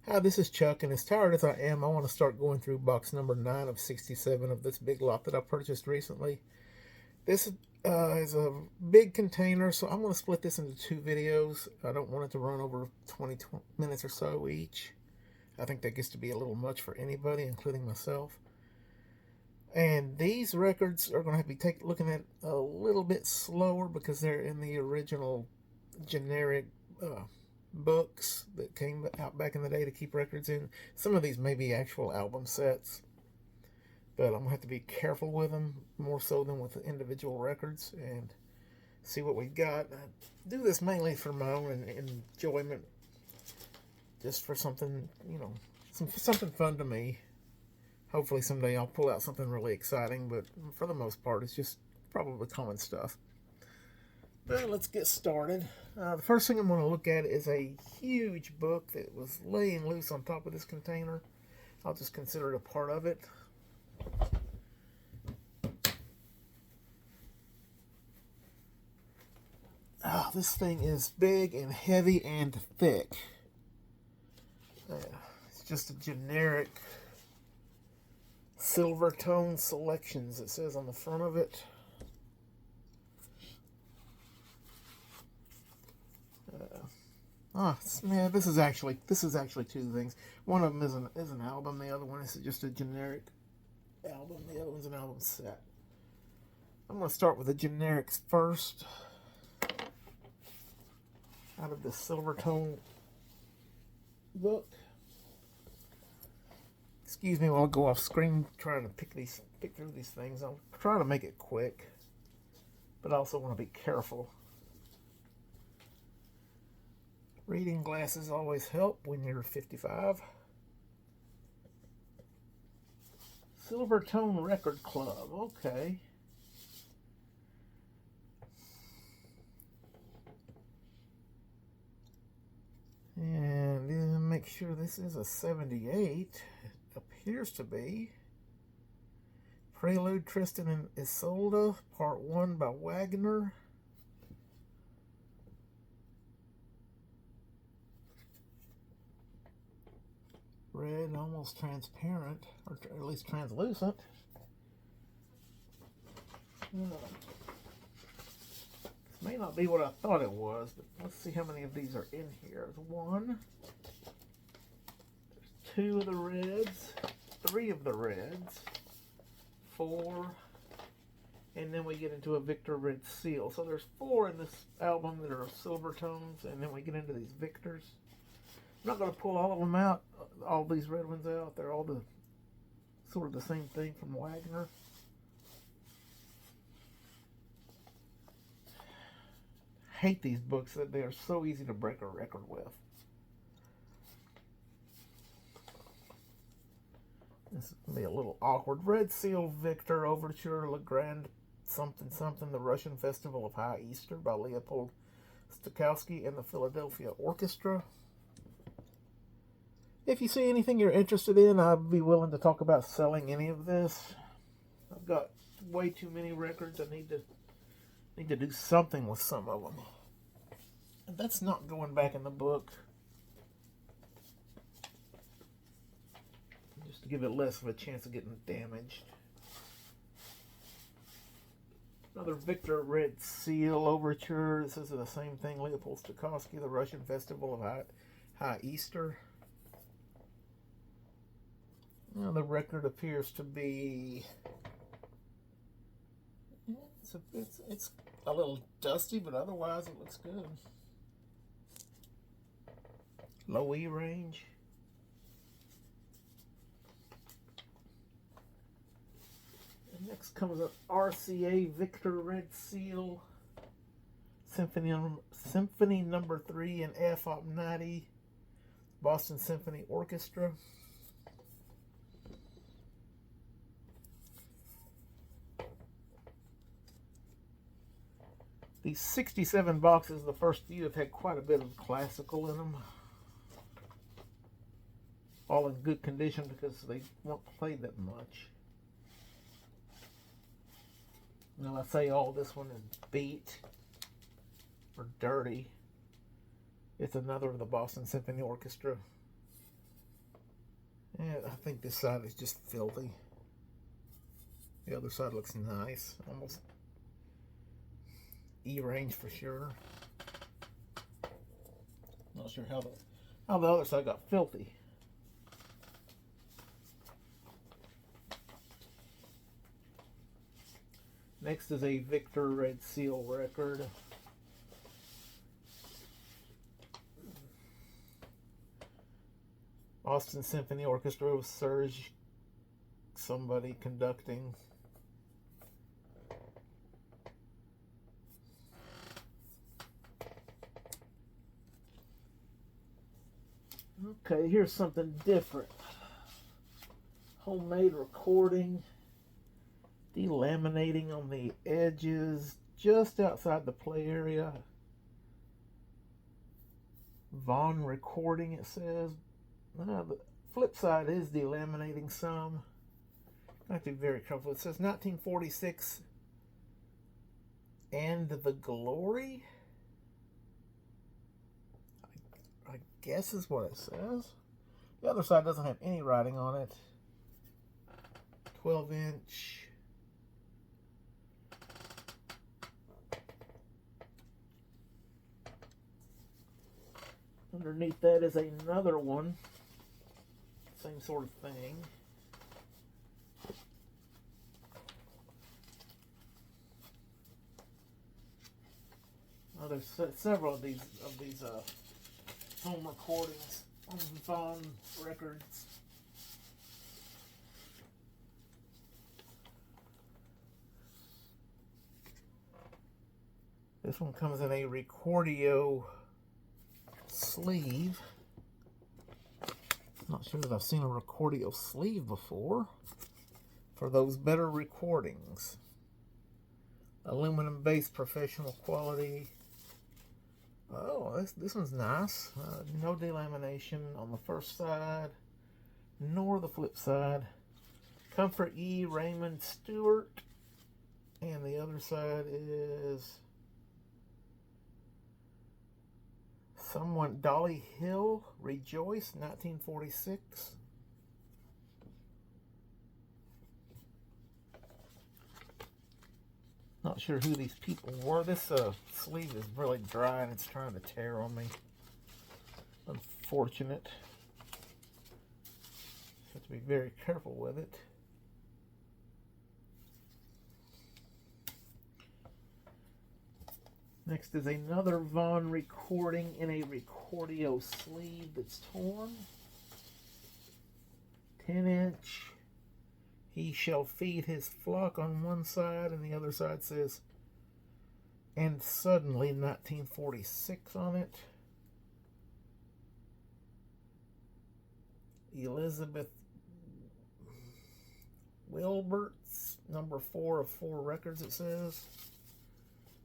Hi, this is Chuck, and as tired as I am, I want to start going through box number 9 of 67 of this big lot that I purchased recently. This is a big container, so I'm going to split this into two videos. I don't want it to run over 20 minutes or so each. I think that gets to be a little much for anybody, including myself. And these records are going to have to be looking at a little bit slower because they're in the original generic uh, books that came out back in the day to keep records in. Some of these may be actual album sets, but I'm going to have to be careful with them more so than with the individual records and see what we got. I do this mainly for my own enjoyment, just for something, something fun to me. Hopefully someday I'll pull out something really exciting, but for the most part, it's just probably common stuff. Well, let's get started. The first thing I'm going to look at is a huge book that was laying loose on top of this container. I'll just consider it a part of it. Oh, this thing is big and heavy and thick. It's just a generic Silvertone Selections, it says on the front of it. Man, this is actually two things. One of them is an album. The other one is just a generic album. The other one's an album set. I'm going to start with the generics first. Out of the Silvertone book. Excuse me while I go off screen trying to pick through these things. I'll try to make it quick, but I also want to be careful. Reading glasses always help when you're 55. Silvertone Record Club. Okay. And make sure this is a 78. It appears to be. Prelude, Tristan and Isolde, Part 1 by Wagner. Red, almost transparent, or at least translucent. This may not be what I thought it was, but let's see how many of these are in here. There's one. There's two of the reds. Three of the reds. Four. And then we get into a Victor Red Seal. So there's four in this album that are Silvertones, and then we get into these Victors. I'm not going to pull all of them out, all these red ones out. They're all the sort of the same thing from Wagner. I hate these books that they are so easy to break a record with. This is going to be a little awkward. Red Seal Victor Overture Le Grand something something, the Russian Festival of High Easter by Leopold Stokowski and the Philadelphia Orchestra. If you see anything you're interested in, I'd be willing to talk about selling any of this. I've got way too many records. I need to do something with some of them. And that's not going back in the book. Just to give it less of a chance of getting damaged. Another Victor Red Seal Overture. This is the same thing. Leopold Stokowski, the Russian Festival of High Easter. Now the record appears to be. It's a little dusty, but otherwise it looks good. Low E range. And next comes an RCA Victor Red Seal Symphony Number 3 in F Op 90, Boston Symphony Orchestra. These 67 boxes, the first few have had quite a bit of classical in them. All in good condition because they weren't played that much. Now I say all, this one is beat or dirty. It's another of the Boston Symphony Orchestra. And I think this side is just filthy. The other side looks nice, almost E-range for sure. Not sure how the other side got filthy. Next is a Victor Red Seal record. Austin Symphony Orchestra with Serge somebody conducting. Okay, here's something different. Homemade recording. Delaminating on the edges just outside the play area. Vaughn recording, it says. The flip side is delaminating some. I have to be very careful. It says 1946 and the Glory. I guess is what it says. The other side doesn't have any writing on it. 12-inch. Underneath that is another one. Same sort of thing. Oh, there's several of these home recordings on Vaughn records. This one comes in a Recordio sleeve. Not sure that I've seen a Recordio sleeve before. For those better recordings. Aluminum base, professional quality. Oh, this one's nice. No delamination on the first side, nor the flip side. Comfort E. Raymond Stewart. And the other side is someone, Dolly Hill, Rejoice, 1946. Not sure who these people were. This sleeve is really dry and it's trying to tear on me. Unfortunate. Have to be very careful with it. Next is another Vaughn recording in a Recordio sleeve that's torn. 10-inch. He shall feed his flock on one side, and the other side says, and suddenly 1946 on it. Elizabeth Wilbert's number 4 of 4 records, it says.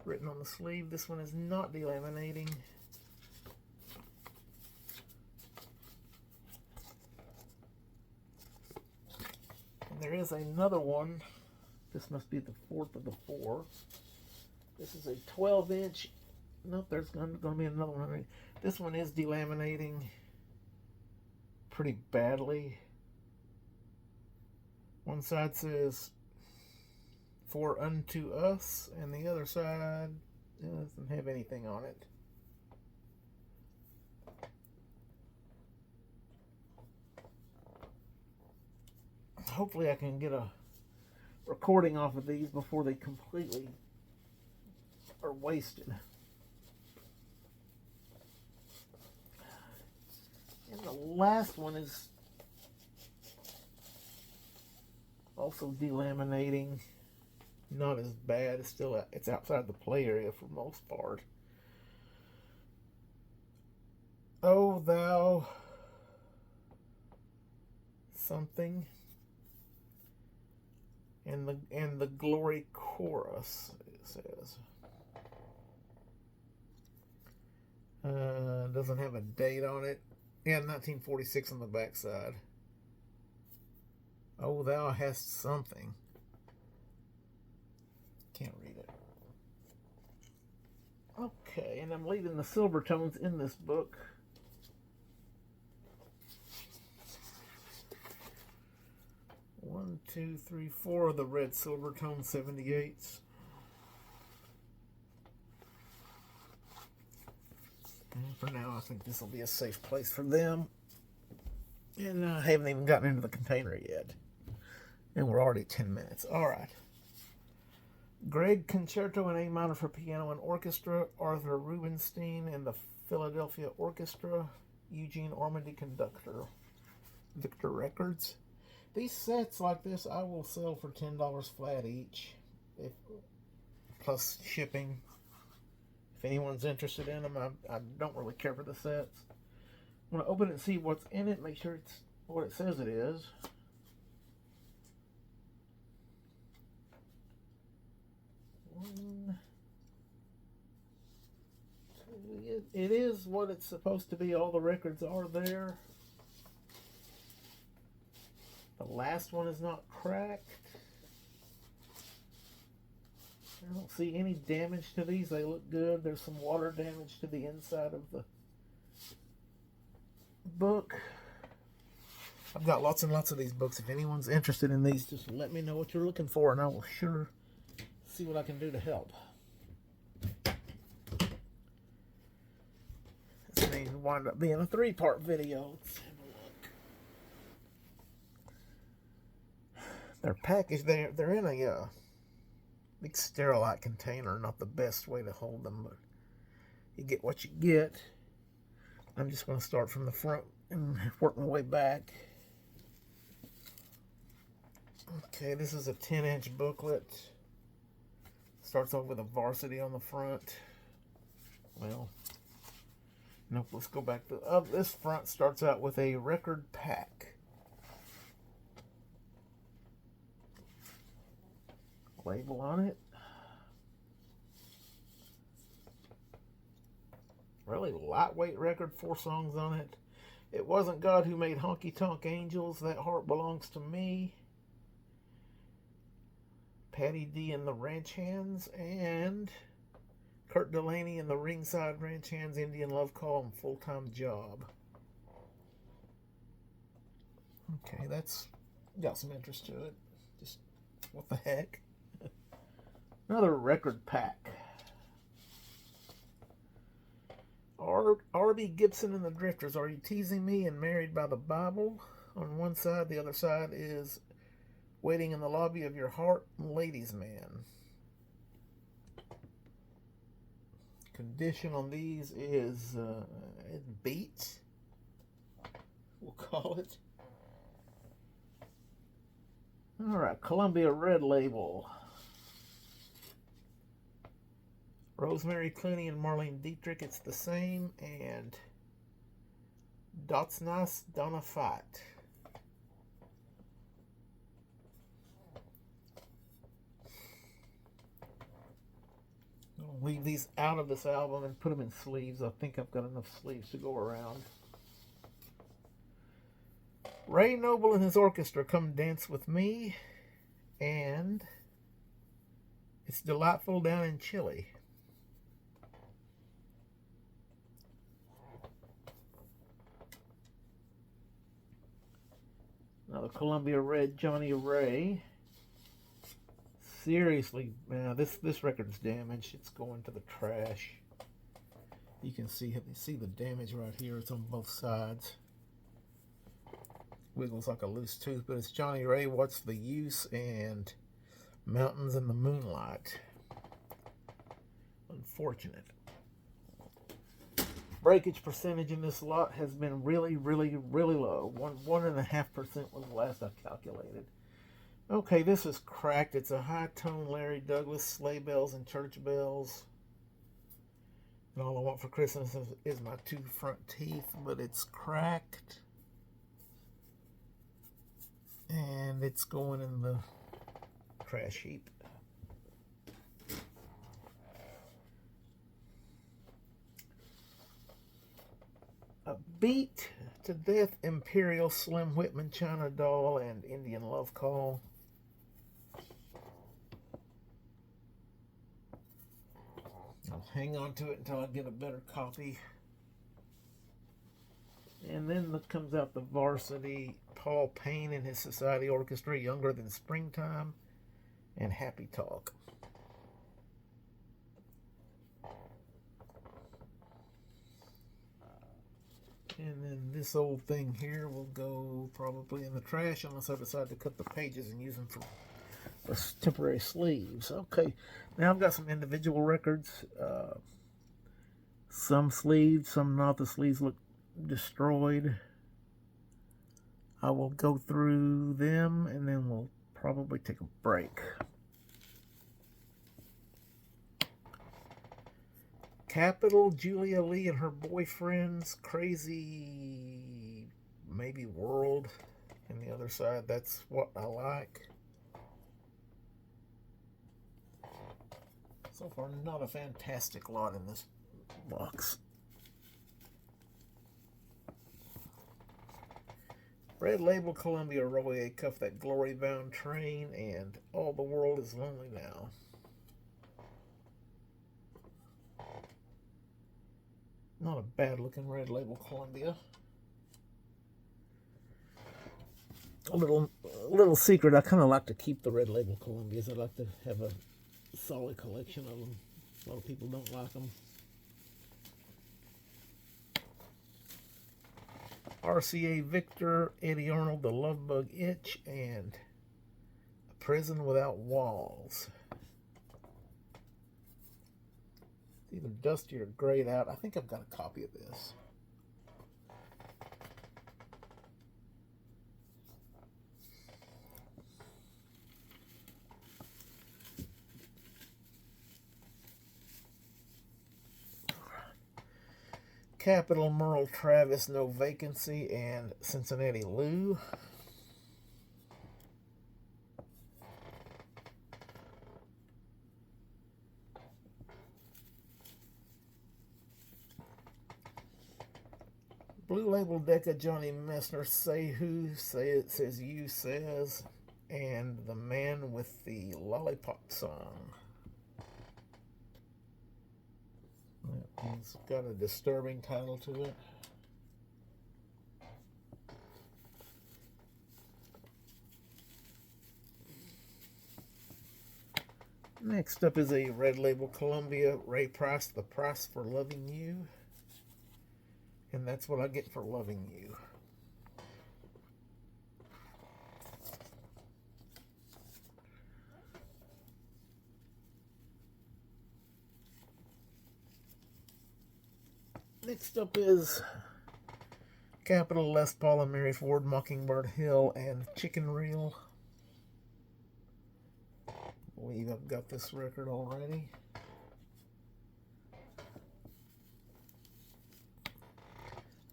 Written on the sleeve. This one is not delaminating. And there is another one. This must be the 4th of the 4. This is a 12-inch. Nope, there's going to be another one. This one is delaminating pretty badly. One side says For Unto Us, and the other side doesn't have anything on it. Hopefully I can get a recording off of these before they completely are wasted. And the last one is also delaminating. Not as bad. It's outside the play area for most part. Oh Thou something. And the Glory Chorus, it says. Doesn't have a date on it. Yeah, 1946 on the back side. Oh, Thou Hast Something. Can't read it. Okay, and I'm leaving the Silvertones in this book. 2, 3, 4 of the red Silvertone 78s. And for now, I think this will be a safe place for them. And I haven't even gotten into the container yet. And we're already 10 minutes. All right. Grieg Concerto in A minor for piano and orchestra. Arthur Rubinstein and the Philadelphia Orchestra. Eugene Ormandy conductor. Victor Records. These sets like this I will sell for $10 flat each, plus shipping. If anyone's interested in them, I don't really care for the sets. I'm going to open it and see what's in it, make sure it's what it says it is. It is what it's supposed to be. All the records are there. The last one is not cracked. I don't see any damage to these. They look good. There's some water damage to the inside of the book. I've got lots and lots of these books. If anyone's interested in these, just let me know what you're looking for, and I will sure see what I can do to help. This may wind up being a 3-part video. Let's have a look. They're packaged. They're in a big Sterilite container. Not the best way to hold them, but you get what you get. I'm just going to start from the front and work my way back. Okay, this is a 10-inch booklet. Starts off with a Varsity on the front. Well, nope, let's go back to this front starts out with a record pack. Label on it. Really lightweight record, 4 songs on it. It Wasn't God Who Made Honky Tonk Angels, That Heart Belongs to Me. Patty D and the Ranch Hands, and Kurt Delaney and the Ringside Ranch Hands, Indian Love Call, and Full Time Job. Okay, that's got some interest to it. Just what the heck? Another record pack. R.B. Gibson and the Drifters, Are You Teasing Me? And Married by the Bible. On one side, the other side is Waiting in the Lobby of Your Heart, Ladies Man. Condition on these is beat, we'll call it. Alright, Columbia Red Label. Rosemary Clooney and Marlene Dietrich, It's the Same, and Dotsnas Donna Fight. I'll leave these out of this album and put them in sleeves. I think I've got enough sleeves to go around. Ray Noble and his orchestra, Come Dance With Me, and It's Delightful Down in Chile. Another Columbia Red, Johnny Ray. Seriously, man, this record is damaged. It's going to the trash. You can see the damage right here. It's on both sides. Wiggles like a loose tooth, but it's Johnny Ray, What's the Use, and Mountains in the Moonlight. Unfortunate. Breakage percentage in this lot has been really, really, really low. 1.5% was the last I calculated. Okay, this is cracked. It's a high-tone Larry Douglas, Sleigh Bells and Church Bells. And all I want for Christmas is my 2 front teeth, but it's cracked. And it's going in the trash heap. A Beat to Death, Imperial, Slim Whitman, China Doll, and Indian Love Call. I'll hang on to it until I get a better copy. And then comes out the Varsity, Paul Payne and his Society Orchestra, Younger Than Springtime, and Happy Talk. And then this old thing here will go probably in the trash unless I decide to cut the pages and use them for temporary sleeves. Okay, now I've got some individual records. Some sleeved, some not. The sleeves look destroyed. I will go through them and then we'll probably take a break. Capital, Julia Lee and her boyfriend's Crazy Maybe World. And the other side, That's What I Like. So far, not a fantastic lot in this box. Red Label Columbia Roy Acuff, That Glory Bound Train, and All the World Is Lonely Now. Not a bad looking Red Label Columbia. A little secret, I kind of like to keep the Red Label Columbias. I like to have a solid collection of them. A lot of people don't like them. RCA Victor, Eddie Arnold, The Love Bug Itch, and A Prison Without Walls. It's either dusty or grayed out. I think I've got a copy of this. Capital, Merle Travis, No Vacancy, and Cincinnati Lou. Blue Label Decca, Johnny Messner, Say Who, Say It, Says You, Says, and The Man with the Lollipop Song. It's got a disturbing title to it. Next up is a Red Label Columbia, Ray Price, The Price for Loving You. And That's What I Get for Loving You. Next up is Capital, Les Paul and Mary Ford, Mockingbird Hill, and Chicken Reel. I believe I've got this record already.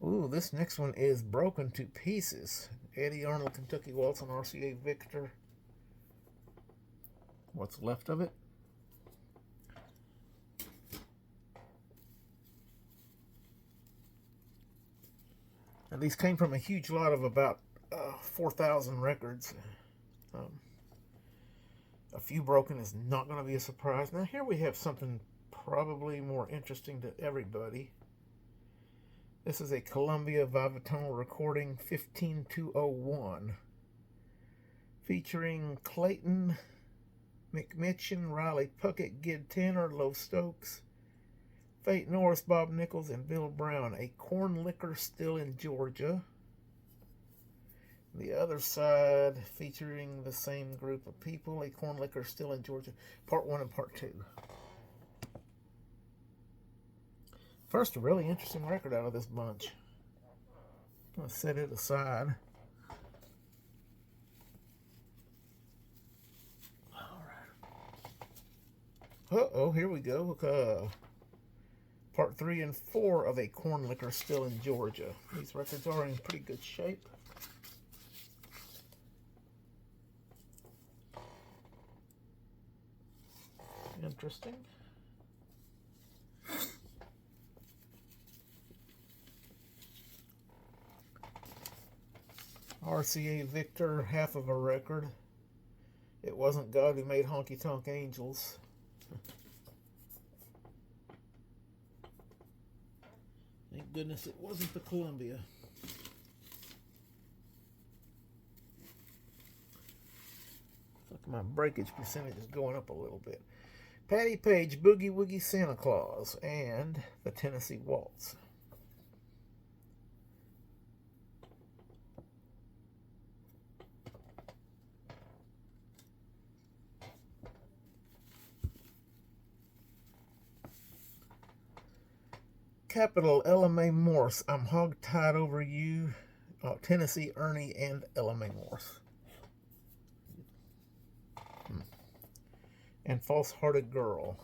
Ooh, this next one is Broken to Pieces. Eddie Arnold, Kentucky Waltz, and RCA Victor. What's left of it. And these came from a huge lot of about 4,000 records. A few broken is not going to be a surprise. Now here we have something probably more interesting to everybody. This is a Columbia Vivatonal recording 15201 featuring Clayton McMitchen, Riley Puckett, Gid Tanner, Lo Stokes, Fate Norris, Bob Nichols, and Bill Brown. A Corn Liquor Still in Georgia. The other side featuring the same group of people. A Corn Liquor Still in Georgia, Part 1 and Part 2. First, a really interesting record out of this bunch. I'm going to set it aside. Uh-oh, here we go. Part 3 and 4 of A Corn Liquor Still in Georgia. These records are in pretty good shape. Interesting. RCA Victor, half of a record. It Wasn't God Who Made Honky Tonk Angels. Thank goodness it wasn't the Columbia. My breakage percentage is going up a little bit. Patty Page, Boogie Woogie Santa Claus, and the Tennessee Waltz. Capital, Ella Mae Morse, I'm Hog-Tied Over You, Tennessee Ernie and Ella Mae Morse. And False Hearted Girl.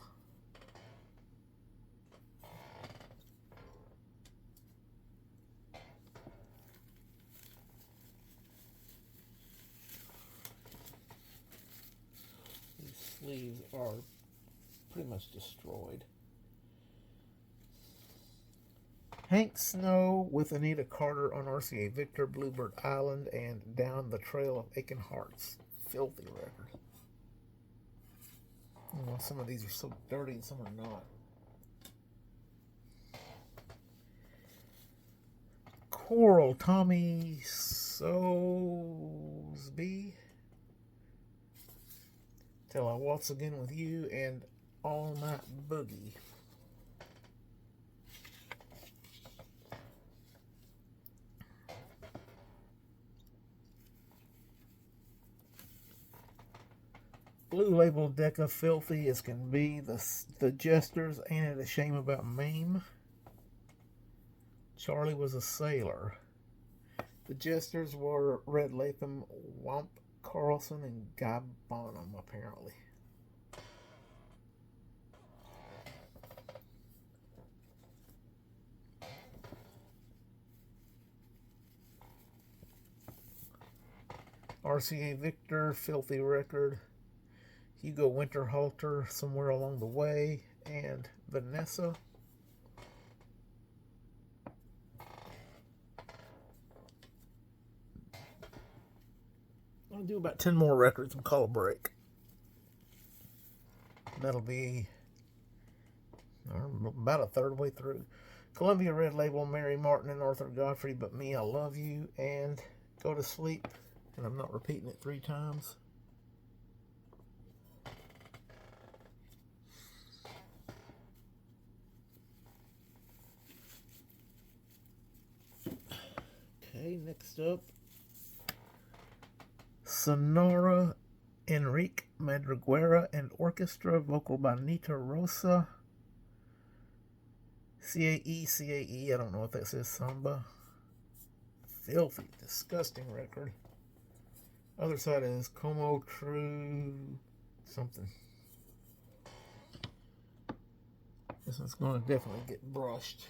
These sleeves are pretty much destroyed. Hank Snow with Anita Carter on RCA Victor, Bluebird Island, and Down the Trail of Aching Hearts. Filthy record. Oh, some of these are so dirty and some are not. Coral, Tommy Soesby. Till I Waltz Again With You, and All Night Boogie. Blue Label Decca, Filthy as Can Be. The Jesters, Ain't It a Shame About Mame. Charlie Was a Sailor. The Jesters were Red Latham, Wamp Carlson, and Guy Bonham, apparently. RCA Victor, Filthy Record. Hugo Winterhalter, Somewhere Along the Way, and Vanessa. I'll do about 10 more records and call a break. That'll be about a third way through. Columbia Red Label, Mary Martin and Arthur Godfrey, But Me, I Love You, and Go to Sleep. And I'm not repeating it 3 times. Okay, next up, Sonora, Enrique Madriguera and Orchestra, vocal by Nita Rosa. CAE, I don't know what that says, Samba. Filthy, disgusting record. Other side is Como True something. This one's going to definitely get brushed.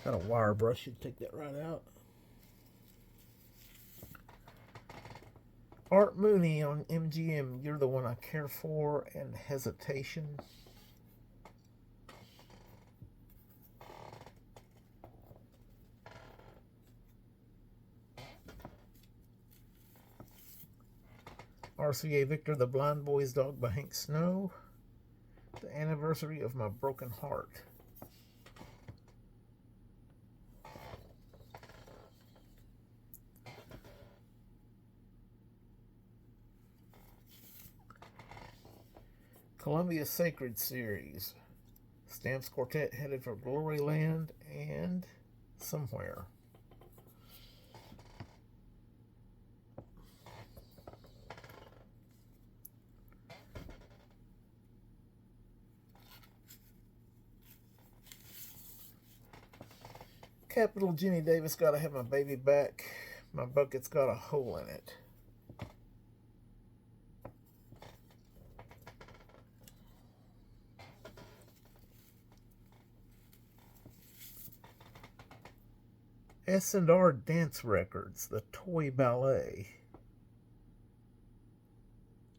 Got a wire brush, you take that right out. Art Mooney on MGM, You're the One I Care For, and Hesitation. RCA Victor, The Blind Boy's Dog by Hank Snow. The Anniversary of My Broken Heart. Columbia Sacred Series. Stamps Quartet, Headed for Glory Land, and Somewhere. Capital, Jimmy Davis, Gotta Have My Baby Back. My Bucket's Got a Hole in It. S&R Dance Records, The Toy Ballet.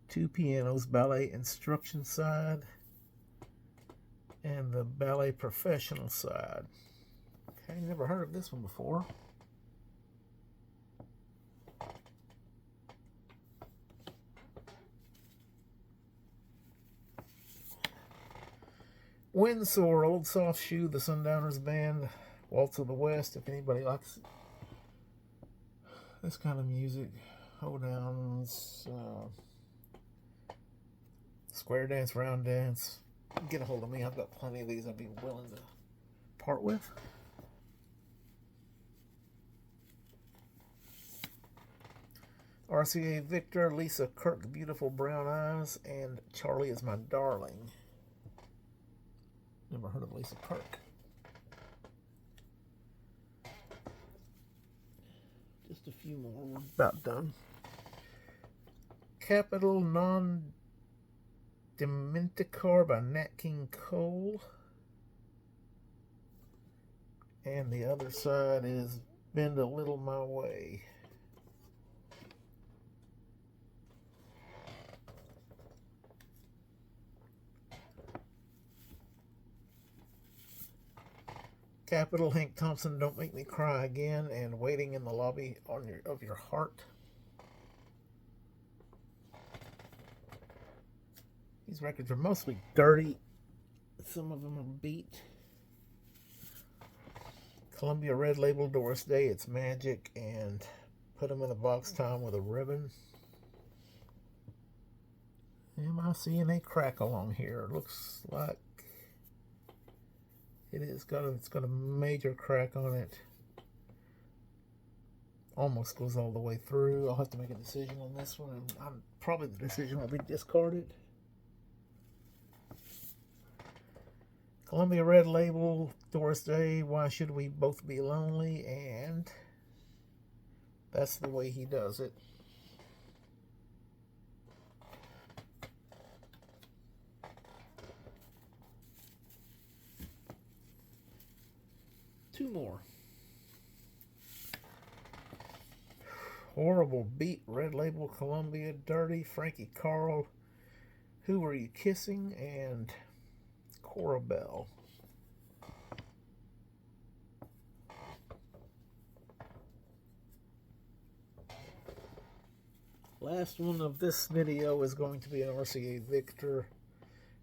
2 pianos, ballet instruction side, and the ballet professional side. Okay, never heard of this one before. Windsor, Old Soft Shoe, The Sundowners Band, Waltz of the West, if anybody likes this kind of music. hoedowns, square dance, round dance. Get a hold of me. I've got plenty of these I'd be willing to part with. RCA Victor, Lisa Kirk, Beautiful Brown Eyes, and Charlie Is My Darling. Never heard of Lisa Kirk. Just a few more. We're about done. Capital Non-Dementicar by Nat King Cole. And the other side is Bend a Little My Way. Capital Hank Thompson, Don't Make Me Cry Again, and Waiting in the Lobby of Your Heart. These records are mostly dirty. Some of them are beat. Columbia Red Label, Doris Day, It's Magic, and Put Them in a Box Time with a Ribbon. Am I seeing a crack along here? It looks like it's got a major crack on it. Almost goes all the way through. I'll have to make a decision on this one, and probably the decision will be discarded. Columbia Red Label, Doris Day, Why Should We Both Be Lonely, and That's the Way He Does It. Two more. Horrible Beat, Red Label, Columbia, Dirty, Frankie Carl, Who Were You Kissing, and Cora Bell. Last one of this video is going to be an RCA Victor,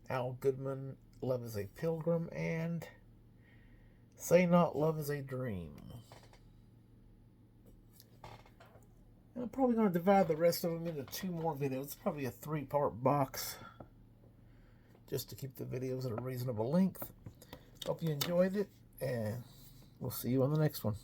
Al Goodman, Love Is a Pilgrim, and Say Not Love Is a Dream. And I'm probably going to divide the rest of them into two more videos. It's probably a 3-part box, just to keep the videos at a reasonable length. Hope you enjoyed it, and we'll see you on the next one.